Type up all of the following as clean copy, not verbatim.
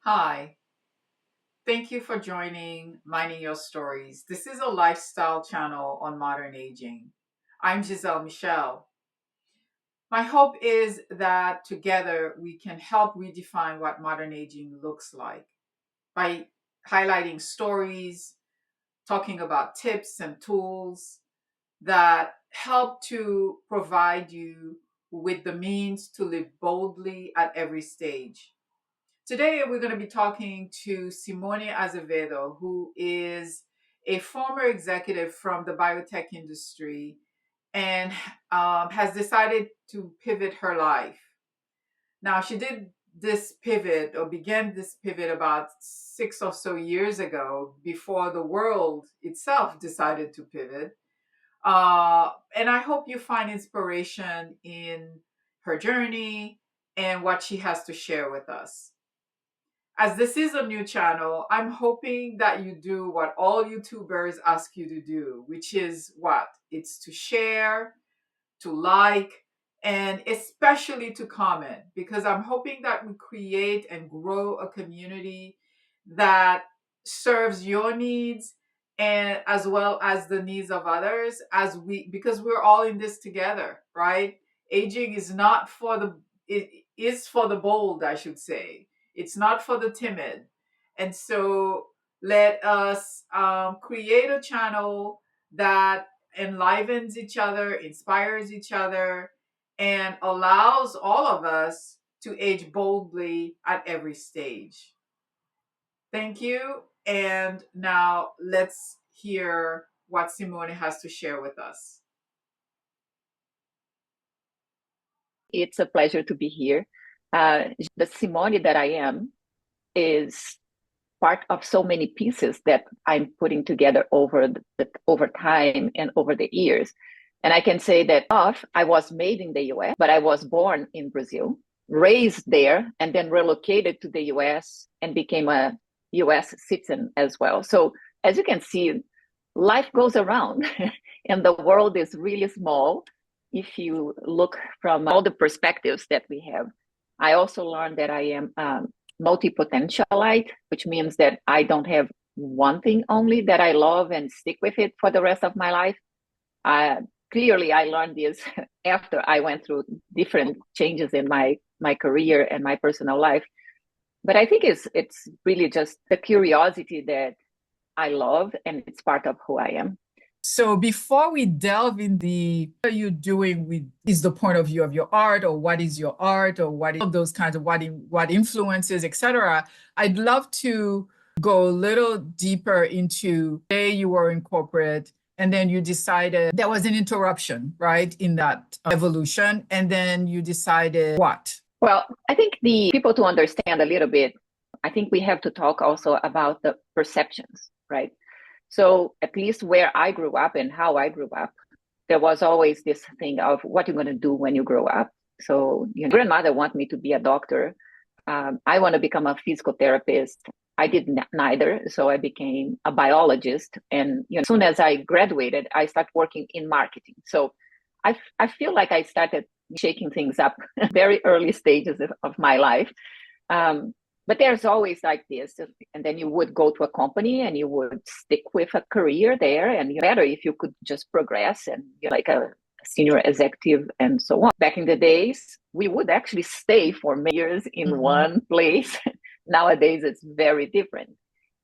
Hi, thank you for joining Minding Your Stories. This is a lifestyle channel on modern aging. I'm Giselle Michelle. My hope is that together we can help redefine what modern aging looks like by highlighting stories, talking about tips and tools that help to provide you with the means to live boldly at every stage. Today, we're going to be talking to Simone Azevedo, who is a former executive from the biotech industry and has decided to pivot her life. Now, she did this pivot or began this pivot about 6 or so years ago before the world itself decided to pivot. And I hope you find inspiration in her journey and what she has to share with us. As this is a new channel, I'm hoping that you do what all YouTubers ask you to do, which is what? It's to share, to like, and especially to comment, because I'm hoping that we create and grow a community that serves your needs and as well as the needs of others because we're all in this together, right? Aging is not for the it is for the bold, I should say. It's not for the timid. And so let us create a channel that enlivens each other, inspires each other, and allows all of us to age boldly at every stage. Thank you. And now let's hear what Simone has to share with us. It's a pleasure to be here. The Simone that I am is part of so many pieces that I'm putting together over time and over the years. And I can say that I was made in the US, but I was born in Brazil, raised there, and then relocated to the US and became a US citizen as well. So as you can see, life goes around and the world is really small if you look from all the perspectives that we have. I also learned that I am multipotentialite, which means that I don't have one thing only that I love and stick with it for the rest of my life. Clearly, I learned this after I went through different changes in my career and my personal life. But I think it's really just the curiosity that I love, and it's part of who I am. So before we delve in what are you doing with is the point of view of your art, or what is your art, or what is those kinds of what influences, etc. I'd love to go a little deeper into say you were in corporate and then you decided there was an interruption, right, in that evolution, and then you decided what? Well, I think the people to understand a little bit, I think we have to talk also about the perceptions, right? So at least where I grew up and how I grew up, there was always this thing of what you're going to do when you grow up. So grandmother wanted me to be a doctor. I want to become a physical therapist. I did neither. So I became a biologist. And as soon as I graduated, I started working in marketing. So I feel like I started shaking things up very early stages of my life. But there's always like this, and then you would go to a company and you would stick with a career there, and better if you could just progress and like a senior executive and so on. Back in the days, we would actually stay for many years in one place. Nowadays, it's very different.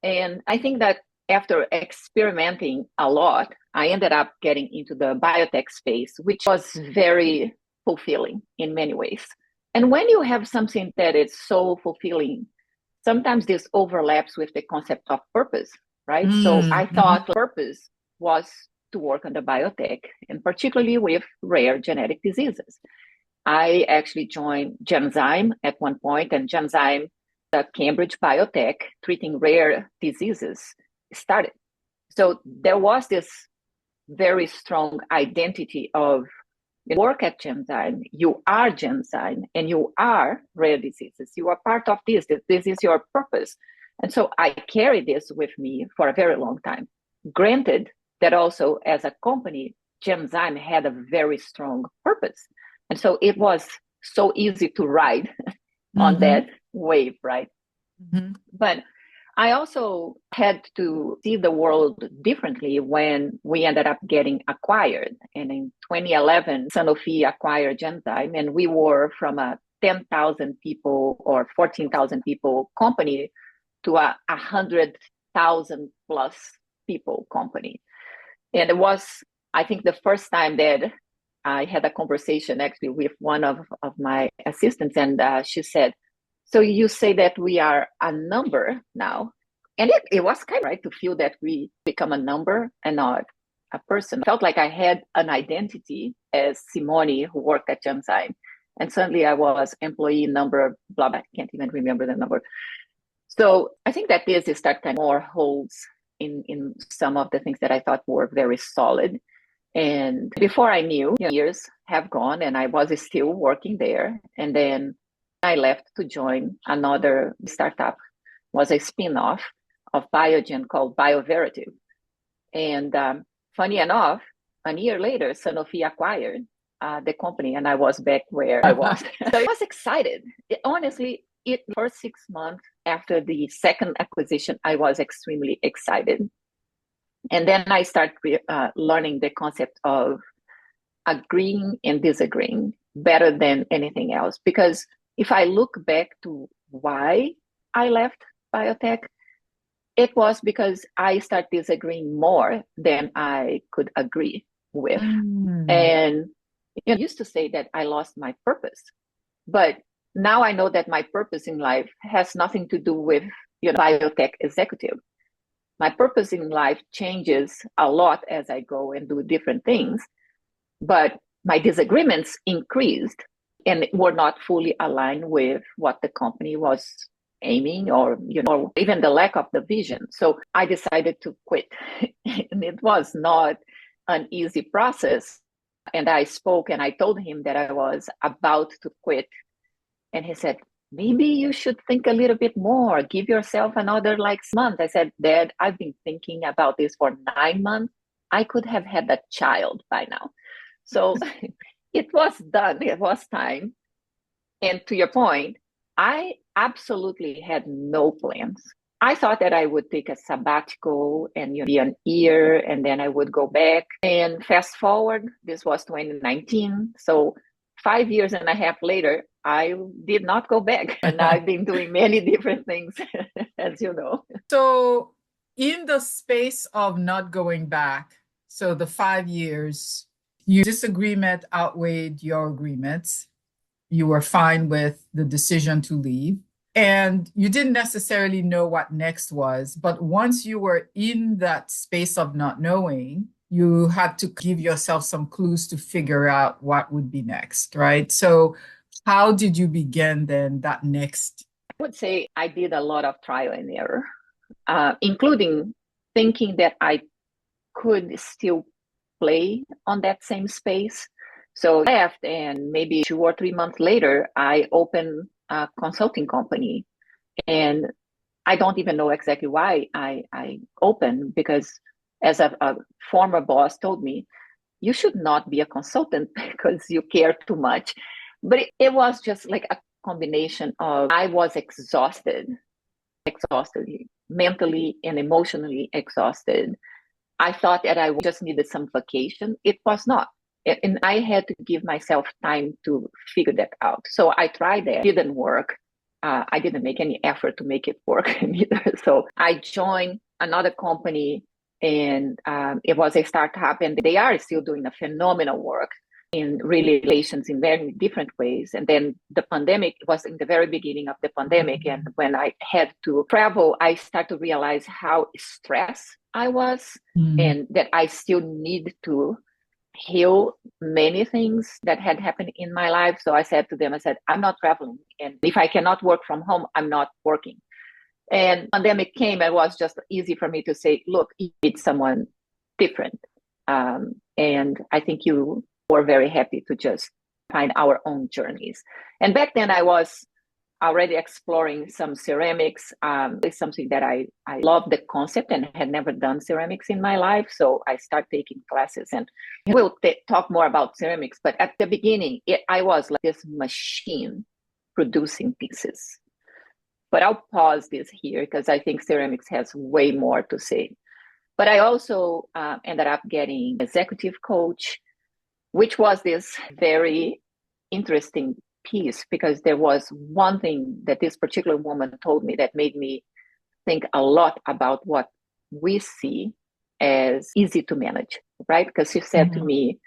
And I think that after experimenting a lot, I ended up getting into the biotech space, which was very fulfilling in many ways. And when you have something that is so fulfilling, sometimes this overlaps with the concept of purpose, right? So I thought purpose was to work on the biotech, and particularly with rare genetic diseases. I actually joined Genzyme at one point, and Genzyme, the Cambridge biotech treating rare diseases, started. So there was this very strong identity of work at Genzyme, you are Genzyme, and you are rare diseases. You are part of this. This is your purpose. And so I carried this with me for a very long time. Granted that also as a company, Genzyme had a very strong purpose. And so it was so easy to ride on that wave, right? Mhm. But I also had to see the world differently when we ended up getting acquired. And in 2011, Sanofi acquired Genzyme, and we were from a 10,000 people or 14,000 people company to a 100,000 plus people company. And it was, I think, the first time that I had a conversation actually with one of my assistants, and she said, so you say that we are a number now. And it was kind of right to feel that we become a number and not a person. I felt like I had an identity as Simone, who worked at Genzyme. And suddenly I was employee number, blah, blah, I can't even remember the number. So I think that this started more holes in some of the things that I thought were very solid. And before I knew, years have gone and I was still working there. And then I left to join another startup, was a spin-off of Biogen called BioVerative. And funny enough, a year later, Sanofi acquired the company and I was back where I was. So I was excited. Honestly, the first 6 months after the second acquisition, I was extremely excited. And then I started learning the concept of agreeing and disagreeing better than anything else. Because if I look back to why I left biotech, it was because I started disagreeing more than I could agree with. And I used to say that I lost my purpose. But now I know that my purpose in life has nothing to do with biotech executive. My purpose in life changes a lot as I go and do different things, but my disagreements increased and were not fully aligned with what the company was aiming or even the lack of the vision. So I decided to quit. And it was not an easy process. And I spoke and I told him that I was about to quit. And he said, maybe you should think a little bit more. Give yourself another month. I said, Dad, I've been thinking about this for 9 months. I could have had a child by now. So it was done. It was time. And to your point, I absolutely had no plans. I thought that I would take a sabbatical and be an year, and then I would go back. And fast forward, this was 2019. So 5 years and a half later, I did not go back. And I've been doing many different things, as you know. So in the space of not going back, so the 5 years, your disagreement outweighed your agreements. You were fine with the decision to leave. And you didn't necessarily know what next was. But once you were in that space of not knowing, you had to give yourself some clues to figure out what would be next, right? So how did you begin then that next? I would say I did a lot of trial and error, including thinking that I could still play on that same space. So I left, and maybe 2 or 3 months later, I opened a consulting company. And I don't even know exactly why I opened, because as a former boss told me, you should not be a consultant because you care too much. But it was just like a combination of I was exhausted, mentally and emotionally exhausted. I thought that I just needed some vacation. It was not. And I had to give myself time to figure that out. So I tried that. It didn't work. I didn't make any effort to make it work either. So I joined another company, and it was a startup, and they are still doing a phenomenal work in relations in very different ways. And then the pandemic was in the very beginning of the pandemic. And when I had to travel, I started to realize how stressed I was, and that I still need to heal many things that had happened in my life. So I said to them, I'm not traveling. And if I cannot work from home, I'm not working. And pandemic came, it was just easy for me to say, look, you need someone different. And I think you were very happy to just find our own journeys. And back then I was already exploring some ceramics. It's something that I love the concept and had never done ceramics in my life. So I started taking classes, and we'll talk more about ceramics. But at the beginning, I was like this machine producing pieces. But I'll pause this here because I think ceramics has way more to say. But I also ended up getting executive coach, which was this very interesting piece because there was one thing that this particular woman told me that made me think a lot about what we see as easy to manage, right? Because she said to me,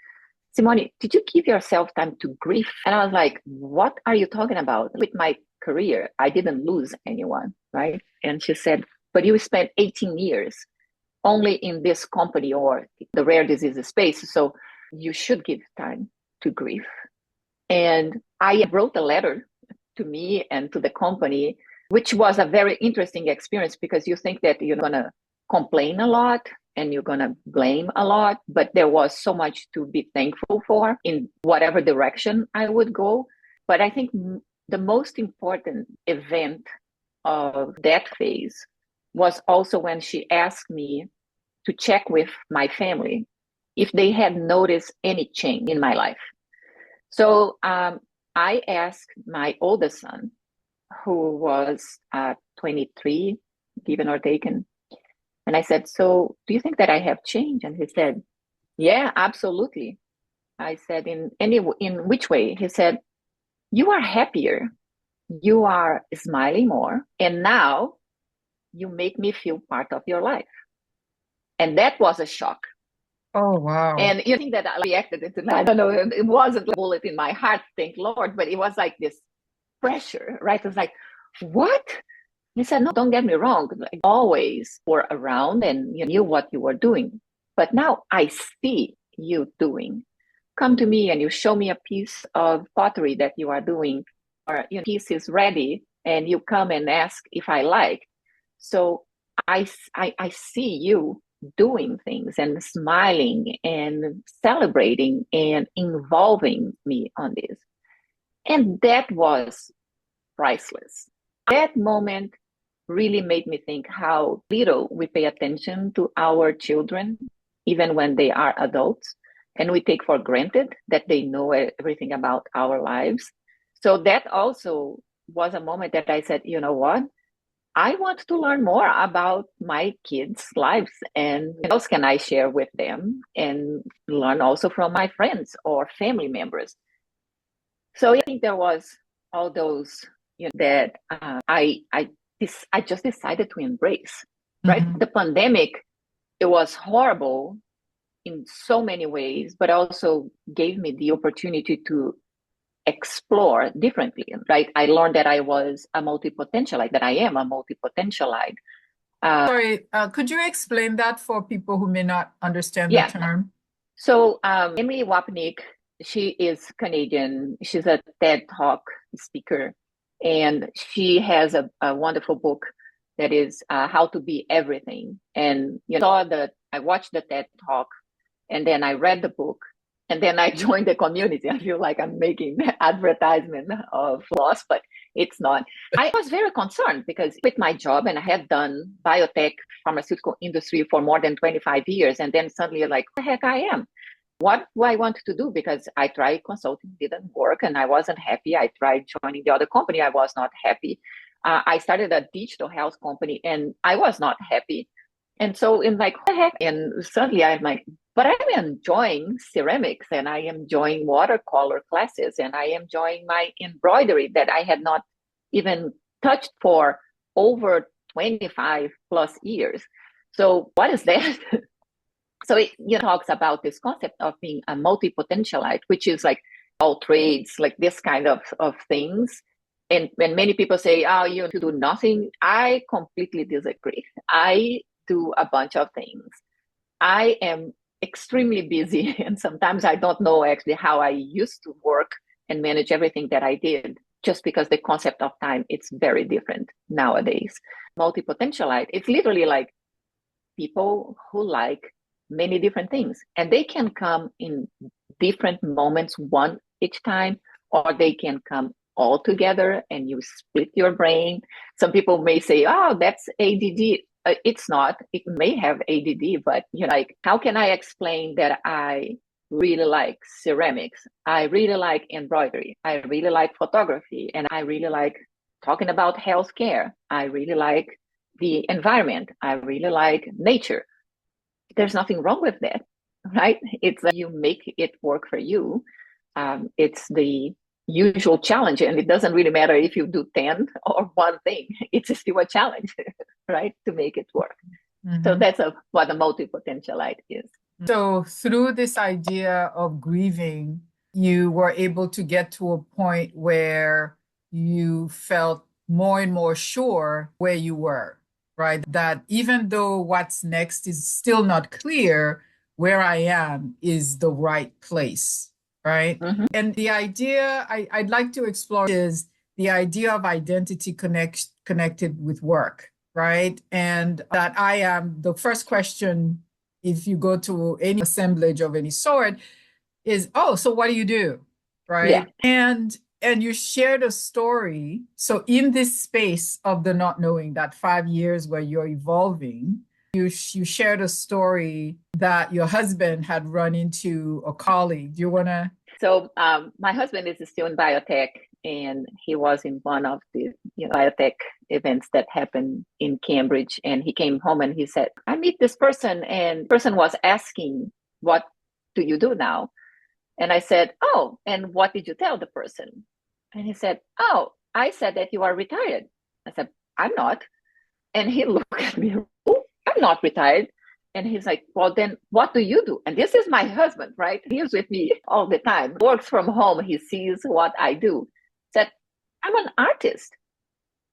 Simone, did you give yourself time to grieve? And I was like, what are you talking about? With my career, I didn't lose anyone, right? And she said, but you spent 18 years only in this company or the rare disease space. So you should give time to grieve. And I wrote a letter to me and to the company, which was a very interesting experience because you think that you're going to complain a lot and you're going to blame a lot, but there was so much to be thankful for in whatever direction I would go. But I think the most important event of that phase was also when she asked me to check with my family if they had noticed any change in my life. So I asked my oldest son, who was 23, given or taken, and I said, so do you think that I have changed? And he said, yeah, absolutely. I said, in which way? He said, you are happier. You are smiling more. And now you make me feel part of your life. And that was a shock. Oh, wow. And you think that I reacted into, I don't know, it wasn't a bullet in my heart, thank Lord, but it was like this pressure, right? It was like, what? He said, no, don't get me wrong. Like, always were around and you knew what you were doing. But now I see you doing. Come to me and you show me a piece of pottery that you are doing, or piece is ready, and you come and ask if I like. So I see you doing things and smiling and celebrating and involving me on this. And that was priceless. That moment really made me think how little we pay attention to our children, even when they are adults, and we take for granted that they know everything about our lives. So that also was a moment that I said, you know what? I want to learn more about my kids' lives and what else can I share with them and learn also from my friends or family members. So I think there was all those that I just decided to embrace, right? Mm-hmm. The pandemic, it was horrible in so many ways, but also gave me the opportunity to explore differently, right? I learned that I was a multipotentialite, that I am a multipotentialite. Sorry, could you explain that for people who may not understand the term? So Emilie Wapnick, she is Canadian. She's a TED Talk speaker, and she has a wonderful book that is How to Be Everything. And I watched the TED Talk, and then I read the book, and then I joined the community. I feel like I'm making advertisement of loss, but it's not. I was very concerned because with my job, and I had done biotech pharmaceutical industry for more than 25 years. And then suddenly like, what the heck I am? What do I want to do? Because I tried consulting, didn't work, and I wasn't happy. I tried joining the other company. I was not happy. I started a digital health company and I was not happy. And so in like, what the heck? And suddenly I'm like, but I'm enjoying ceramics and I am enjoying watercolor classes and I am enjoying my embroidery that I had not even touched for over 25 plus years. So what is that? So it talks about this concept of being a multipotentialite, which is like all trades, like this kind of things. And when many people say, oh, you do nothing, I completely disagree. I do a bunch of things. I am extremely busy and sometimes I don't know actually how I used to work and manage everything that I did, just because the concept of time, it's very different nowadays. Multipotentialite, it's literally like people who like many different things, and they can come in different moments, one each time, or they can come all together and you split your brain. Some people may say, oh, that's ADD. It's not. It may have ADD, but like, how can I explain that I really like ceramics? I really like embroidery. I really like photography, and I really like talking about healthcare. I really like the environment. I really like nature. There's nothing wrong with that, right? It's you make it work for you. It's the usual challenge, and it doesn't really matter if you do 10 or one thing. It's still a challenge, right, to make it work. So that's what a multipotentialite is. So through this idea of grieving, you were able to get to a point where you felt more and more sure where you were, right? That even though what's next is still not clear, where I am is the right place, right? And the idea I'd like to explore is the idea of identity connected with work, right? And that I am the first question, if you go to any assemblage of any sort, is, oh, so what do you do? Right. Yeah. And you shared a story. So in this space of the not knowing, that 5 years where you're evolving, you shared a story that your husband had run into a colleague. Do you want to? So my husband is still in biotech, and he was in one of the biotech events that happened in Cambridge. And he came home and he said, I meet this person, and the person was asking, what do you do now? And I said, oh, and what did you tell the person? And he said, oh, I said that you are retired. I said, I'm not. And he looked at me, oh, I'm not retired. And he's like, well, then what do you do? And this is my husband, right? He's with me all the time, works from home. He sees what I do. Said, I'm an artist,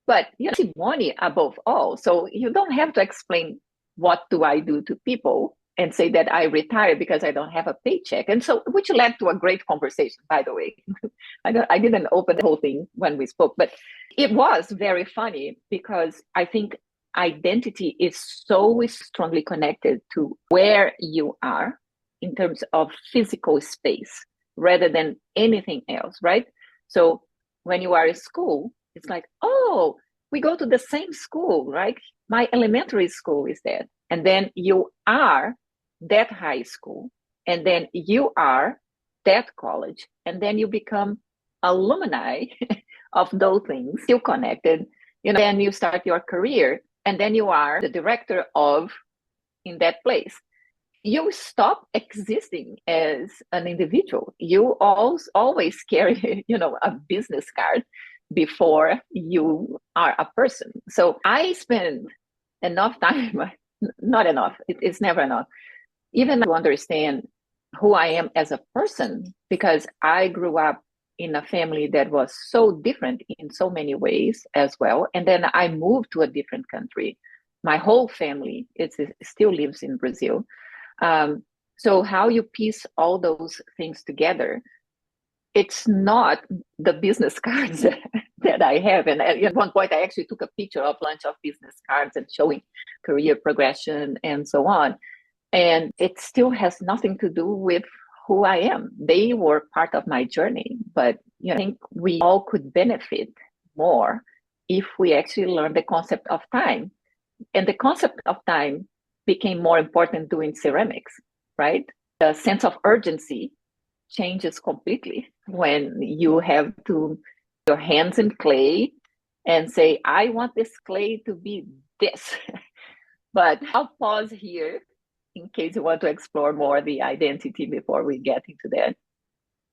but Simone above all. So you don't have to explain what do I do to people and say that I retire because I don't have a paycheck. And so, which led to a great conversation, by the way. I didn't open the whole thing when we spoke, but it was very funny because I think identity is so strongly connected to where you are in terms of physical space rather than anything else, right? So when you are in school, it's like, oh, we go to the same school, right? My elementary school is there. And then you are that high school, and then you are that college, and then you become alumni of those things, still connected. Then you start your career, and then you are the director of in that place. You stop existing as an individual. You always carry, a business card before you are a person. So I spend enough time, not enough, it's never enough, even to understand who I am as a person, because I grew up in a family that was so different in so many ways as well. And then I moved to a different country. My whole family still lives in Brazil. So how you piece all those things together, it's not the business cards that I have. And at one point, I actually took a picture of a bunch of business cards and showing career progression and so on. And it still has nothing to do with who I am. They were part of my journey, but I think we all could benefit more if we actually learn the concept of time. And the concept of time became more important doing ceramics, right? The sense of urgency changes completely when you have to your hands in clay and say, I want this clay to be this. But I'll pause here in case you want to explore more the identity before we get into that.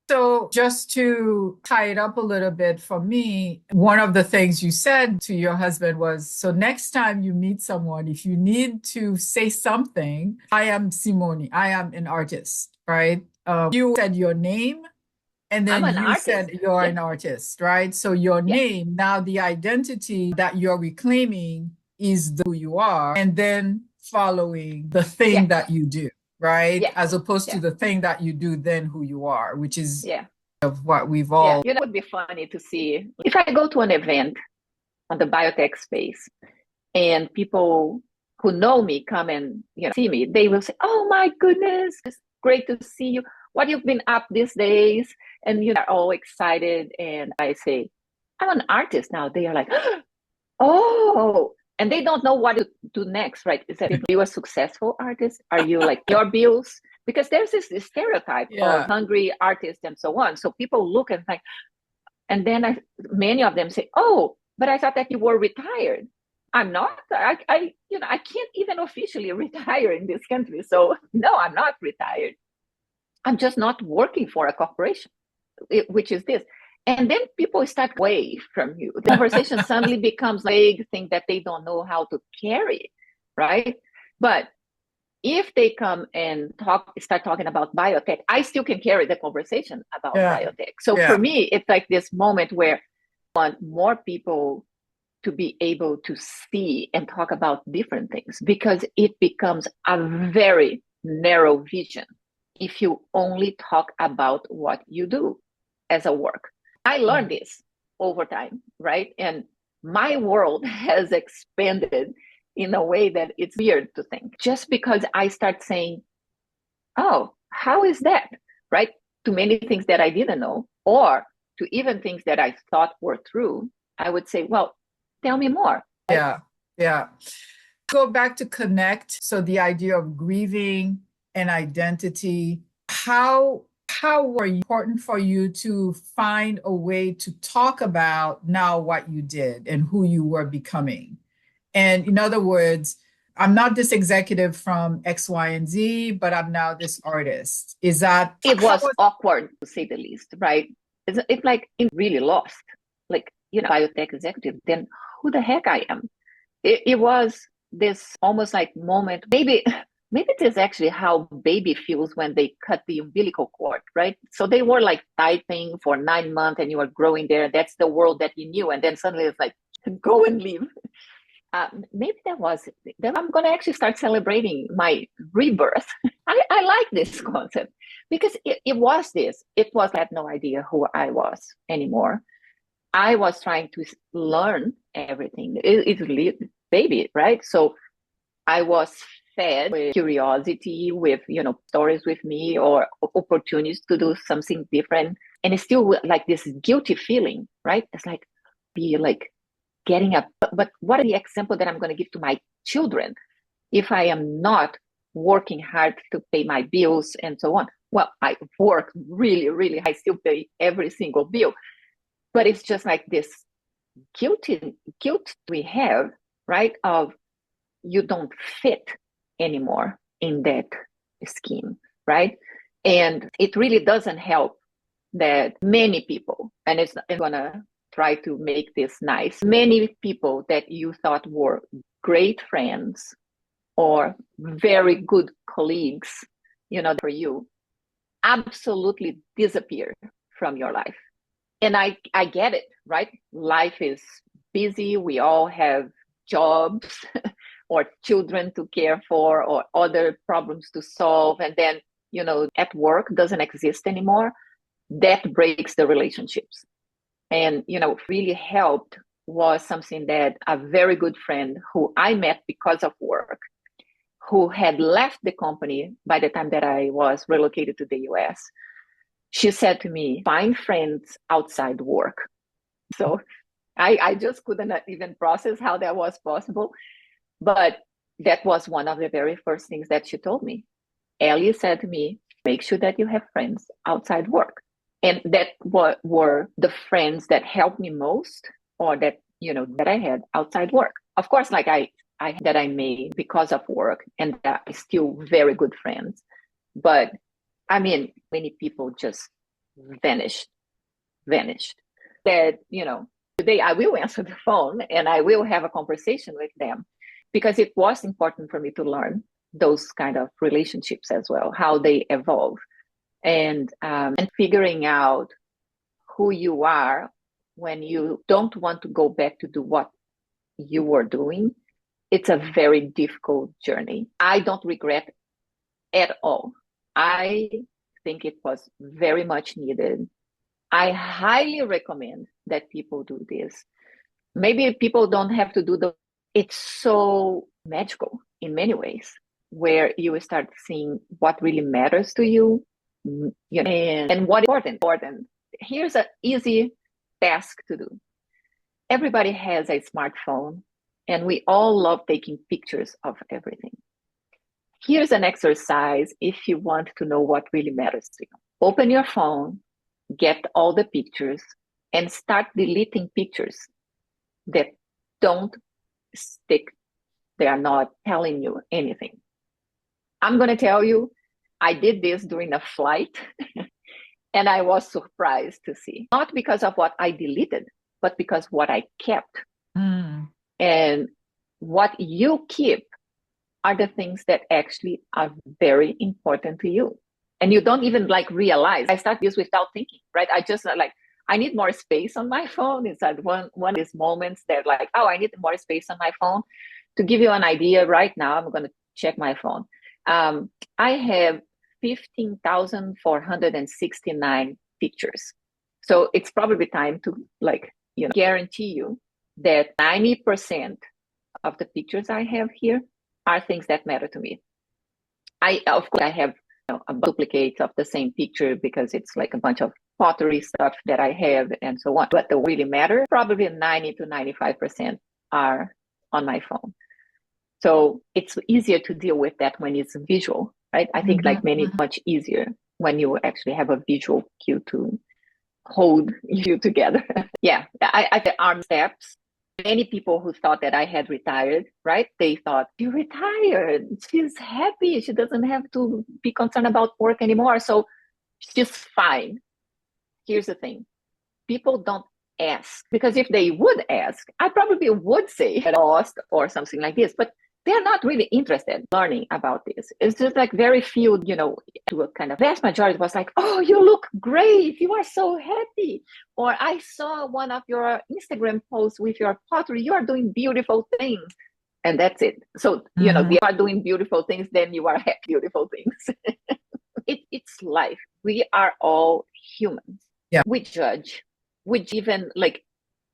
So just to tie it up a little bit for me, one of the things you said to your husband was, so next time you meet someone, if you need to say something, I am Simone, I am an artist, right? You said your name, and then you artist. said you're an artist, right? So your name, now the identity that you're reclaiming is who you are, and then following the thing that you do, right? As opposed to the thing that you do, then who you are, which is of what we've all. It would be funny to see if I go to an event on the biotech space and people who know me come and see me, they will say, oh my goodness, it's great to see you. What you've been up these days? And are all excited. And I say, I'm an artist now. They are like, oh, and they don't know what to do next, right? Is that, are you a successful artist? Are you like your bills? Because there's this stereotype of hungry artists and so on. So people look and think, and then many of them say, oh, but I thought that you were retired. I'm not. I can't even officially retire in this country. So no, I'm not retired. I'm just not working for a corporation, which is this. And then people start away from you. The conversation suddenly becomes a vague thing that they don't know how to carry, right? But if they come and start talking about biotech, I still can carry the conversation about biotech. So for me, it's like this moment where I want more people to be able to see and talk about different things, because it becomes a very narrow vision if you only talk about what you do as a work. I learned this over time, right? And my world has expanded in a way that it's weird to think. Just because I start saying, oh, how is that? Right? To many things that I didn't know, or to even things that I thought were true, I would say, well, tell me more. Yeah, yeah. Go back to connect. So the idea of grieving and identity, how were important for you to find a way to talk about now what you did and who you were becoming? And in other words, I'm not this executive from X, Y, and Z, but I'm now this artist. Is that it was awkward, to say the least, right? It's like really lost, like, biotech executive, then who the heck I am? It was this almost like moment, maybe it is actually how baby feels when they cut the umbilical cord, right? So they were like typing for 9 months and you were growing there. That's the world that you knew. And then suddenly it's like, go and leave. Maybe that was it. Then I'm going to actually start celebrating my rebirth. I like this concept because it was this. It was, I had no idea who I was anymore. I was trying to learn everything. It's baby, right? So I was fed with curiosity, with, stories with me or opportunities to do something different. And it's still like this guilty feeling, right? It's like, be like getting up. But what are the example that I'm going to give to my children if I am not working hard to pay my bills and so on? Well, I work really, really. I still pay every single bill. But it's just like this guilt we have, right? Of you don't fit anymore in that scheme, right? And it really doesn't help that many people, and it's gonna try to make this nice, many people that you thought were great friends or very good colleagues, for you, absolutely disappear from your life. And I get it, right? Life is busy. We all have jobs or children to care for or other problems to solve. And then, at work doesn't exist anymore. That breaks the relationships. And, really helped was something that a very good friend who I met because of work, who had left the company by the time that I was relocated to the US, she said to me, find friends outside work. So I just couldn't even process how that was possible. But that was one of the very first things that she told me. Ellie said to me, make sure that you have friends outside work. And that were the friends that helped me most, or that, that I had outside work. Of course, like I made because of work, and that is still very good friends. But I mean, many people just vanished. That, today I will answer the phone and I will have a conversation with them, because it was important for me to learn those kind of relationships as well, how they evolve, and figuring out who you are when you don't want to go back to do what you were doing. It's a very difficult journey. I don't regret at all. I think it was very much needed. I highly recommend that people do this. Maybe people don't have to do it's so magical in many ways, where you start seeing what really matters to you, and what is important. Here's an easy task to do. Everybody has a smartphone, and we all love taking pictures of everything. Here's an exercise if you want to know what really matters to you. Open your phone, get all the pictures, and start deleting pictures that don't stick. They are not telling you anything. I'm going to tell you, I did this during a flight and I was surprised to see, not because of what I deleted, but because what I kept. And what you keep are the things that actually are very important to you. And you don't even like realize. I start this without thinking, right? I just like, I need more space on my phone. It's like one of these moments that like, oh, I need more space on my phone. To give you an idea, right now, I'm going to check my phone. I have 15,469 pictures. So it's probably time to like, guarantee you that 90% of the pictures I have here are things that matter to me. Of course, I have a duplicate of the same picture because it's like a bunch of pottery stuff that I have and so on. But the really matter, probably 90 to 95% are on my phone. So it's easier to deal with that when it's visual, right? I think like many, much easier when you actually have a visual cue to hold you together. Yeah, I the arm steps. Many people who thought that I had retired, right? They thought, you retired. She's happy. She doesn't have to be concerned about work anymore. So she's fine. Here's the thing. People don't ask, because if they would ask, I probably would say lost or something like this, but they're not really interested in learning about this. It's just like very few, to a kind of vast majority was like, oh, you look great. You are so happy. Or I saw one of your Instagram posts with your pottery. You are doing beautiful things. And that's it. So, you are doing beautiful things, then you are happy, beautiful things. It's life. We are all humans. Yeah. We judge. We even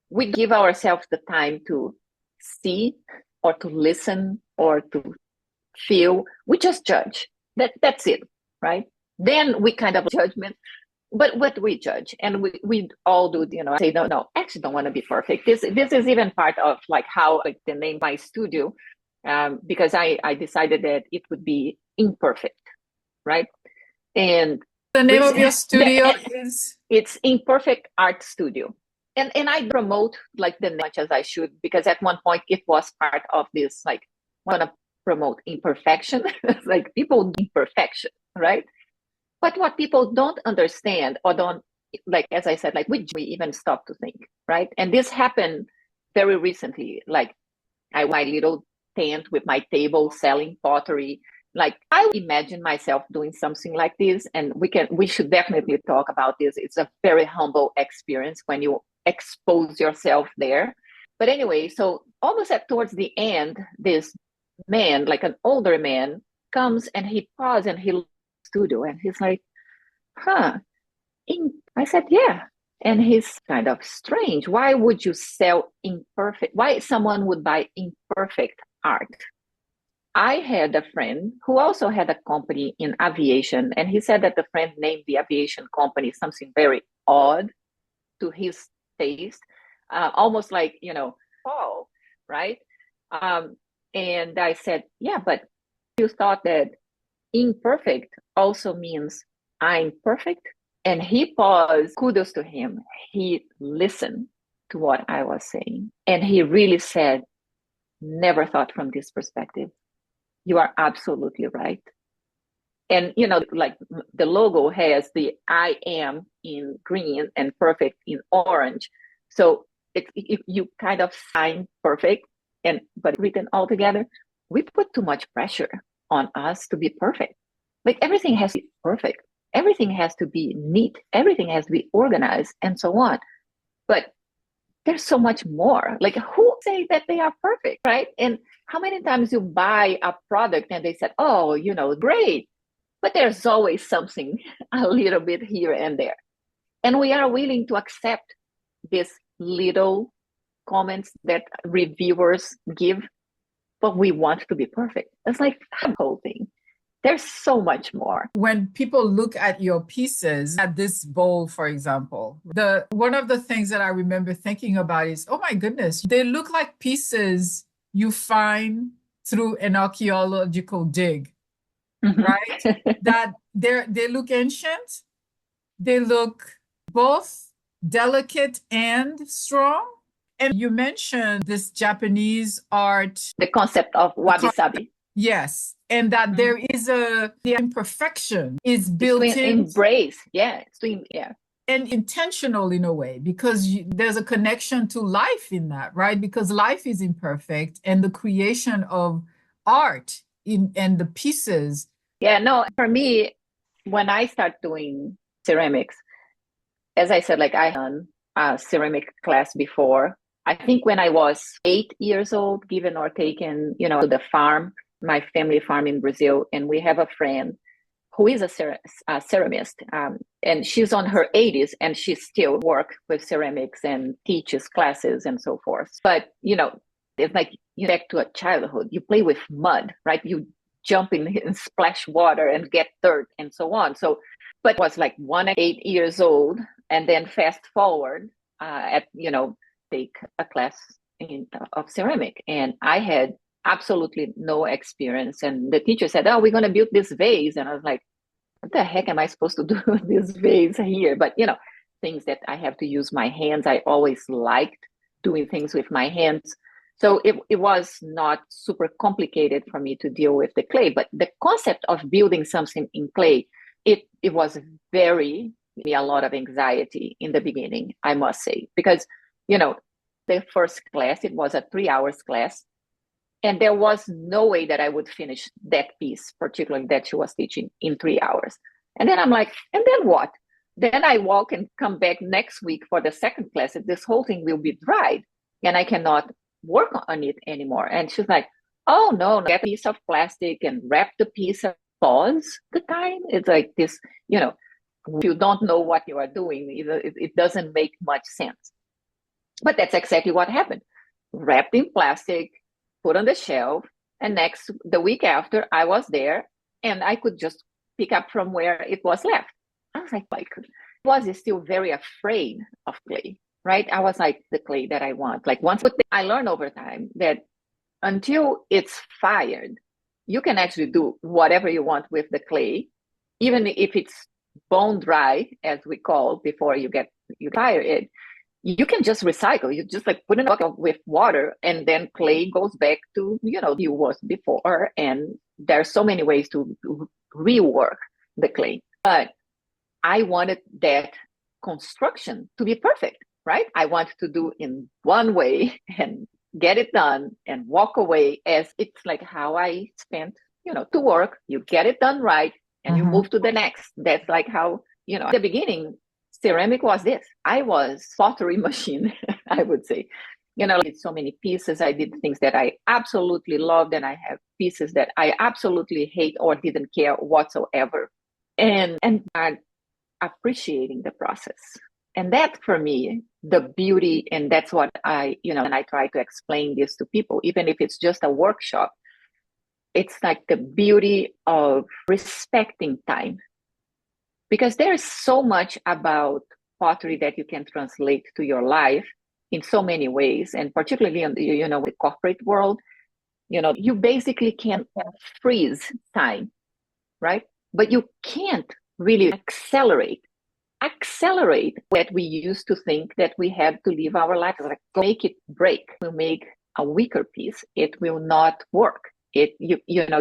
we give ourselves the time to see or to listen or to feel. We just judge. That's it, right? Then we kind of judgment, but what we judge, and we all do, say no, actually don't want to be perfect. This is even part of like how like the name my studio, because I decided that it would be imperfect, right? And the name of your studio is? It's Imperfect Art Studio. And I promote like the much as I should, because at one point it was part of this, like, want to promote imperfection. Like people do imperfection, right? But what people don't understand or don't, like, as I said, like we even stop to think, right? And this happened very recently. Like my little tent with my table selling pottery. Like I imagine myself doing something like this, and we should definitely talk about this. It's a very humble experience when you expose yourself there. But anyway, so almost towards the end, this man, like an older man, comes and he pauses and he looks at the studio and he's like, I said, yeah. And he's kind of strange. Why would you sell imperfect? Why someone would buy imperfect art? I had a friend who also had a company in aviation, and he said that the friend named the aviation company something very odd to his taste, almost like, Paul, right? And I said, yeah, but you thought that imperfect also means I'm perfect? And he paused. Kudos to him. He listened to what I was saying. And he really said, never thought from this perspective. You are absolutely right. And, like the logo has the I am in green and perfect in orange. So if you kind of sign perfect, but written all together, we put too much pressure on us to be perfect. Like everything has to be perfect. Everything has to be neat. Everything has to be organized and so on. But there's so much more. Like who say that they are perfect, right? And how many times you buy a product and they said, oh, great. But there's always something a little bit here and there. And we are willing to accept these little comments that reviewers give, but we want to be perfect. It's like the whole thing. There's so much more. When people look at your pieces, at this bowl, for example, one of the things that I remember thinking about is, oh my goodness, they look like pieces you find through an archaeological dig, right? That they look ancient, they look both delicate and strong. And you mentioned this Japanese art. The concept of The wabi-sabi. Yes, and that there is the imperfection is It's to built in embrace, yeah, yeah. And intentional in a way, because there's a connection to life in that, right? Because life is imperfect, and the creation of art in and the pieces. Yeah, no, for me, when I start doing ceramics, as I said, like I done a ceramic class before. I think when I was 8 years old, given or taken, to the farm, my family farm in Brazil, and we have a friend who is a ceramist, and she's on her 80s, and she still works with ceramics and teaches classes and so forth. But it's like back to a childhood. You play with mud, right? You jump in and splash water and get dirt and so on. So, but was like 8 years old, and then fast forward take a class of ceramic, and I had absolutely no experience. And the teacher said, "Oh, we're going to build this vase," and I was like, "What the heck am I supposed to do with this vase here?" But things that I have to use my hands. I always liked doing things with my hands. So it was not super complicated for me to deal with the clay. But the concept of building something in clay, it was very a lot of anxiety in the beginning, I must say, because the first class, it was a 3 hours class, and there was no way that I would finish that piece, particularly that she was teaching, in 3 hours. And then I'm like, and then what? Then I walk and come back next week for the second class, and this whole thing will be dried, and I cannot work on it anymore. And she's like, "Oh no, get a piece of plastic and wrap the piece of pause the time." It's like this, if you don't know what you are doing, it doesn't make much sense. But that's exactly what happened. Wrapped in plastic, put on the shelf, and the week after, I was there, and I could just pick up from where it was left. I was like, I was still very afraid of clay, right? I was like, the clay that I want. Like once I learned over time that until it's fired, you can actually do whatever you want with the clay, even if it's bone dry, as we call, before you fire it. You can just recycle. You just like put in a bucket with water, and then clay goes back to you was before. And there's so many ways to rework the clay. But I wanted that construction to be perfect, right? I wanted to do in one way and get it done and walk away, as it's like how I spent to work. You get it done right, and you move to the next. That's like how at the beginning, ceramic was this. I was pottery machine, I would say. I did so many pieces. I did things that I absolutely loved, and I have pieces that I absolutely hate or didn't care whatsoever. And I'm appreciating the process. And that, for me, the beauty, and that's what and I try to explain this to people, even if it's just a workshop. It's like the beauty of respecting time. Because there is so much about pottery that you can translate to your life in so many ways, and particularly in the corporate world, you basically can freeze time, right? But you can't really accelerate what we used to think that we had to live our lives. Like, make it break, will make a weaker piece. It will not work.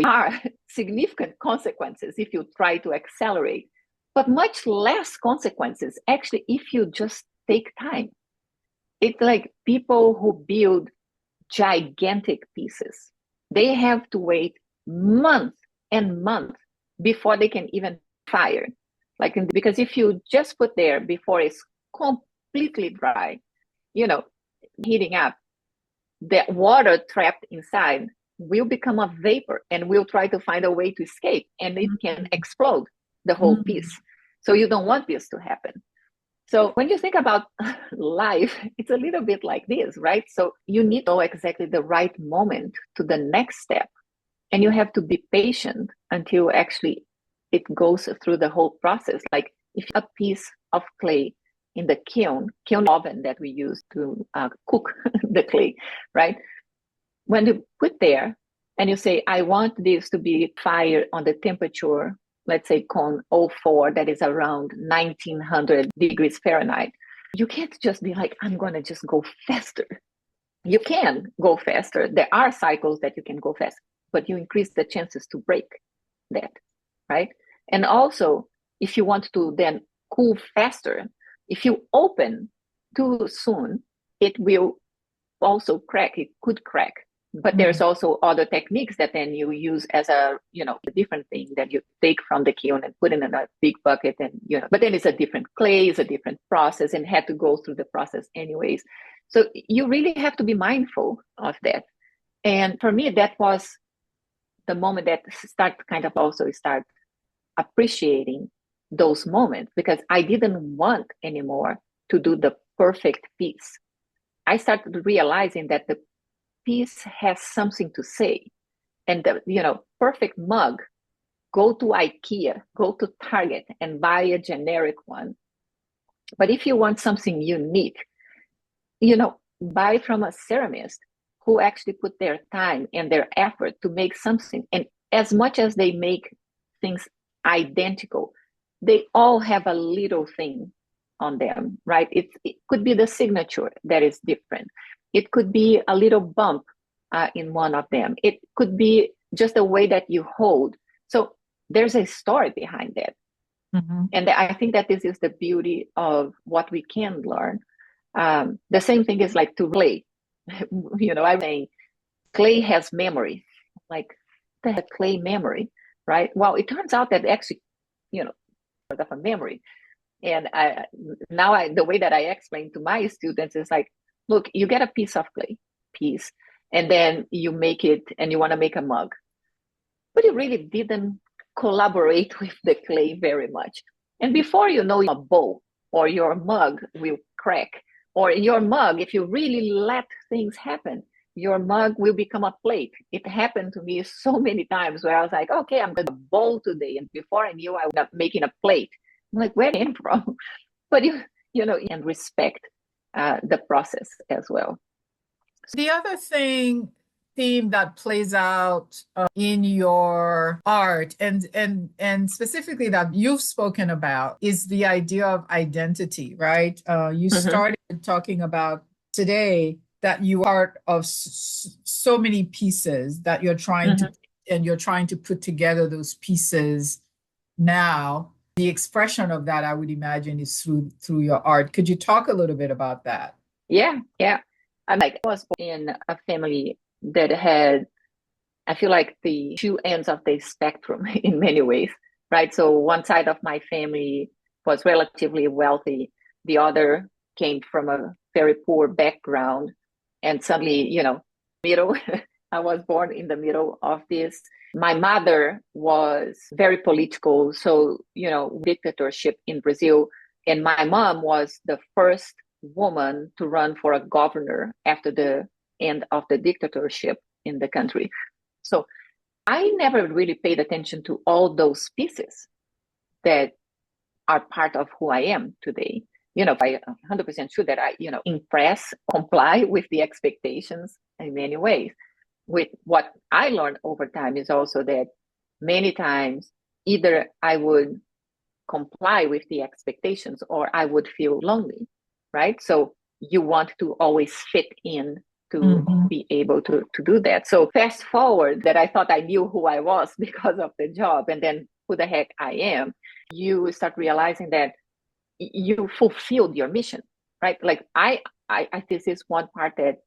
Are significant consequences if you try to accelerate, but much less consequences actually if you just take time. It's like people who build gigantic pieces, they have to wait months and months before they can even fire. Because if you just put there before it's completely dry, heating up, the water trapped inside will become a vapor and will try to find a way to escape, and it can explode the whole piece. So you don't want this to happen. So when you think about life, it's a little bit like this, right? So you need to know exactly the right moment to the next step. And you have to be patient until actually it goes through the whole process. Like if a piece of clay in the kiln oven that we use to cook the clay, right? When you put there and you say, I want this to be fired on the temperature, let's say con 04, that is around 1900 degrees Fahrenheit. you can't just be like, I'm going to just go faster. You can go faster. There are cycles that you can go fast, but you increase the chances to break that, right? And also, if you want to then cool faster, if you open too soon, it will also crack. It could crack. But there's also other techniques that then you use as a different thing that you take from the kiln and put in a big bucket, and but then it's a different clay, it's a different process, and had to go through the process anyways. So you really have to be mindful of that. And for me, that was the moment that start appreciating those moments, because I didn't want anymore to do the perfect piece. I started realizing that the piece has something to say. And the perfect mug, go to IKEA, go to Target and buy a generic one. But if you want something unique, buy from a ceramist who actually put their time and their effort to make something. And as much as they make things identical, they all have a little thing on them, right? It could be the signature that is different. It could be a little bump in one of them. It could be just the way that you hold. So there's a story behind that. And I think that this is the beauty of what we can learn. The same thing is like to clay. I'm saying clay has memory. Like the clay memory, right? Well, it turns out that actually, of a memory. And the way that I explain to my students is like, look, you get a piece of clay, and then you make it, and you want to make a mug, but you really didn't collaborate with the clay very much. And before you know, a bowl or your mug will crack, or your mug, if you really let things happen, your mug will become a plate. It happened to me so many times where I was like, okay, I'm going to bowl today. And before I knew, I was up making a plate. I'm like, where it came from? But and respect the process as well. The other theme that plays out in your art and specifically that you've spoken about is the idea of identity, right? You started talking about today that you are part of so many pieces that you're trying to put together those pieces now. The expression of that, I would imagine, is through your art. Could you talk a little bit about that? Yeah. I was born in a family that had, I feel like, the two ends of the spectrum in many ways, right? So one side of my family was relatively wealthy. The other came from a very poor background. And suddenly, middle, I was born in the middle of this. My mother was very political. So, dictatorship in Brazil. And my mom was the first woman to run for a governor after the end of the dictatorship in the country. So I never really paid attention to all those pieces that are part of who I am today. I'm 100% sure that I, comply with the expectations in many ways. With what I learned over time is also that many times either I would comply with the expectations or I would feel lonely, right? So you want to always fit in to be able to do that. So fast forward that I thought I knew who I was because of the job, and then who the heck I am, you start realizing that you fulfilled your mission, right? Like I this is one part that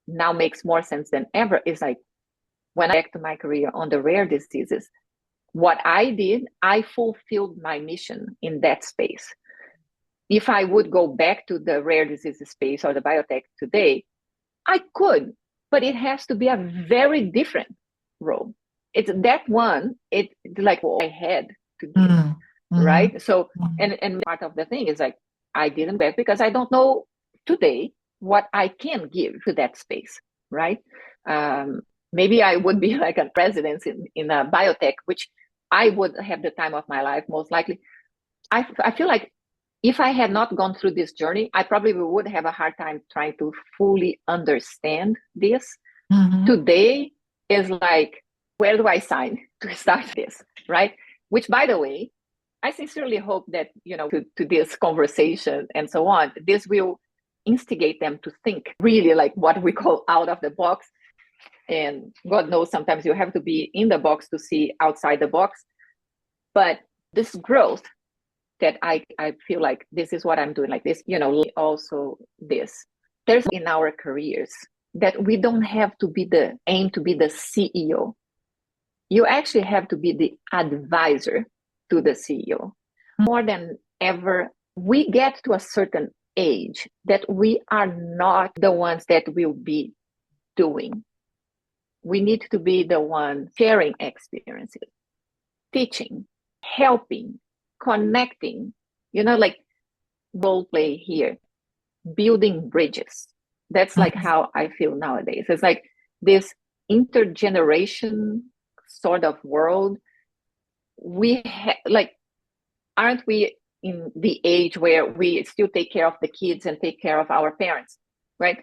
now makes more sense than ever, is like when I back to my career on the rare diseases, what I did, I fulfilled my mission in that space. If I would go back to the rare disease space or the biotech today, I could, but it has to be a very different role. It's that one, it's like what I had to give, right? So, and part of the thing is like, I didn't back because I don't know today what I can give to that space, right? Maybe I would be like a president in a biotech, which I would have the time of my life, most likely. I feel like if I had not gone through this journey, I probably would have a hard time trying to fully understand this. Today is like, where do I sign to start this, right? Which, by the way, I sincerely hope that, to this conversation and so on, this will instigate them to think really like what we call out of the box. And God knows sometimes you have to be in the box to see outside the box. But this growth that I feel like this is what I'm doing, like this, also this. There's in our careers that we don't have to be the aim to be the CEO. You actually have to be the advisor to the CEO. More than ever, we get to a certain age that we are not the ones that will be doing. We need to be the one sharing experiences, teaching, helping, connecting, like role play here, building bridges. That's like how I feel nowadays. It's like this intergeneration sort of world. Aren't we in the age where we still take care of the kids and take care of our parents, right?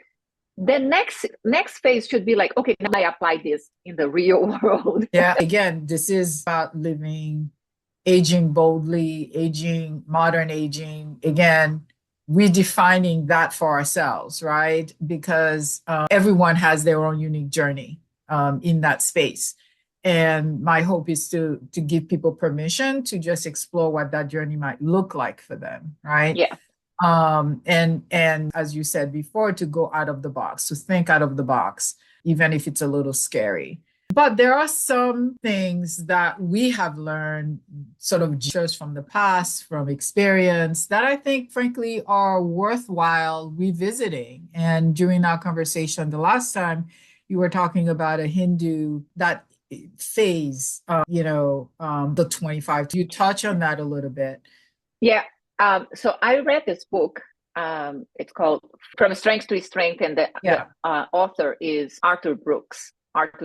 The next phase should be like, okay, now I apply this in the real world. Yeah, again, this is about aging boldly, modern aging. Again, redefining that for ourselves, right? Because everyone has their own unique journey in that space. And my hope is to give people permission to just explore what that journey might look like for them, right? Yeah. And as you said before, to go out of the box, to think out of the box, even if it's a little scary. But there are some things that we have learned sort of just from the past, from experience, that I think, frankly, are worthwhile revisiting. And during our conversation the last time, you were talking about a Hindu, that phase, the 25. Do you touch on that a little bit? Yeah. So I read this book. It's called From Strength to Strength, and the author is Arthur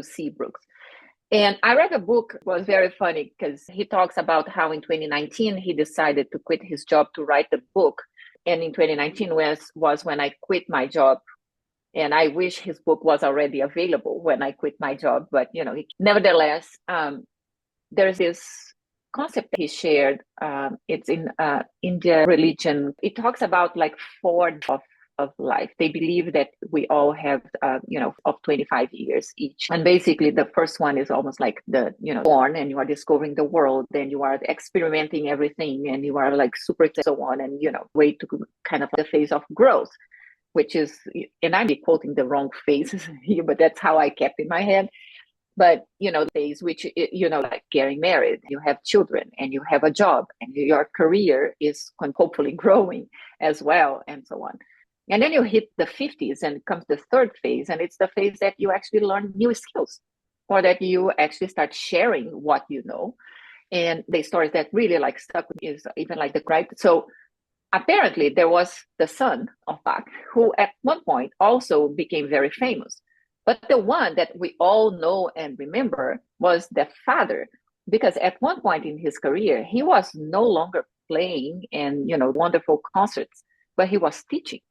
C. Brooks. And I read the book. It was very funny because he talks about how in 2019 he decided to quit his job to write the book. And in 2019 was when I quit my job. And I wish his book was already available when I quit my job. But, nevertheless, there's this concept he shared. It's in India religion. It talks about like 4 of life. They believe that we all have, of 25 years each. And basically the first one is almost like born, and you are discovering the world, then you are experimenting everything, and you are like super so on, and, way to kind of the phase of growth, which is, and I'm quoting the wrong phases here, but that's how I kept in my head. But, phase, which, like getting married, you have children and you have a job and your career is hopefully growing as well, and so on. And then you hit the 50s and comes the third phase. And it's the phase that you actually learn new skills, or that you actually start sharing what you know. And the stories that really like stuck is even like the right. So apparently there was the son of Bach, who at one point also became very famous. But the one that we all know and remember was the father, because at one point in his career, he was no longer playing and, wonderful concerts, but he was teaching.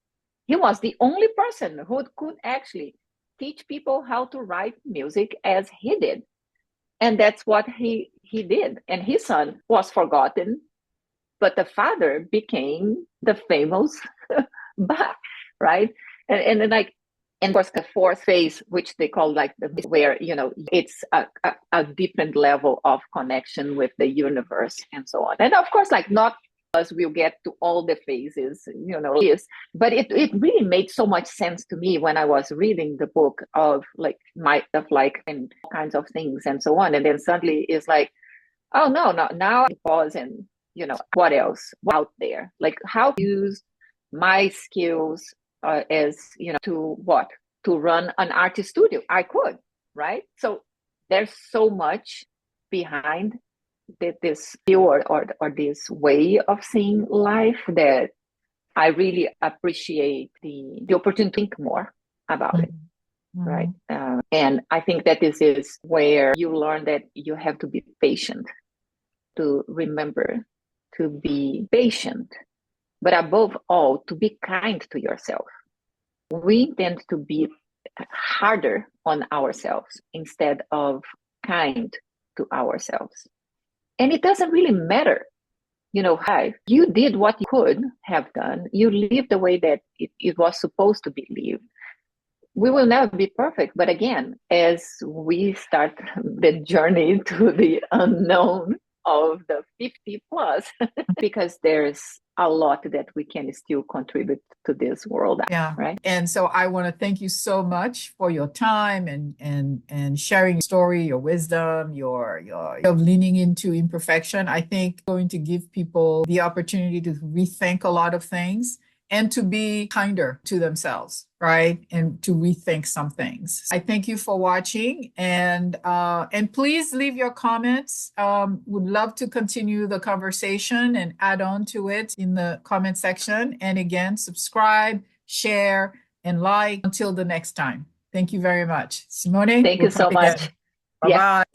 He was the only person who could actually teach people how to write music as he did. And that's what he did. And his son was forgotten, but the father became the famous Bach, right? And then and of course, the fourth phase, which they call like where, it's a different level of connection with the universe and so on. And of course, like not us will get to all the phases, but it really made so much sense to me when I was reading the book of and all kinds of things and so on. And then suddenly it's like, oh no, now I pause and, what else out there? Like how to use my skills as, to run an artist studio. I could, right? So there's so much behind this view or this way of seeing life that I really appreciate the opportunity to think more about it, right? And I think that this is where you learn that you have to be patient, to remember to be patient, but above all, to be kind to yourself. We tend to be harder on ourselves instead of kind to ourselves. And it doesn't really matter hi, you did what you could have done. You lived the way that it was supposed to be lived. We will never be perfect, but again, as we start the journey to the unknown of the 50 plus, because there's a lot that we can still contribute to this world, Yeah. right? And so I want to thank you so much for your time and sharing your story, your wisdom, your of leaning into imperfection. I think going to give people the opportunity to rethink a lot of things and to be kinder to themselves, right? And to rethink some things. I thank you for watching, and please leave your comments. Would love to continue the conversation and add on to it in the comment section. And again, subscribe, share, and like. Until the next time. Thank you very much. Simone, Thank we'll you so talk again. much. Bye Yeah. bye.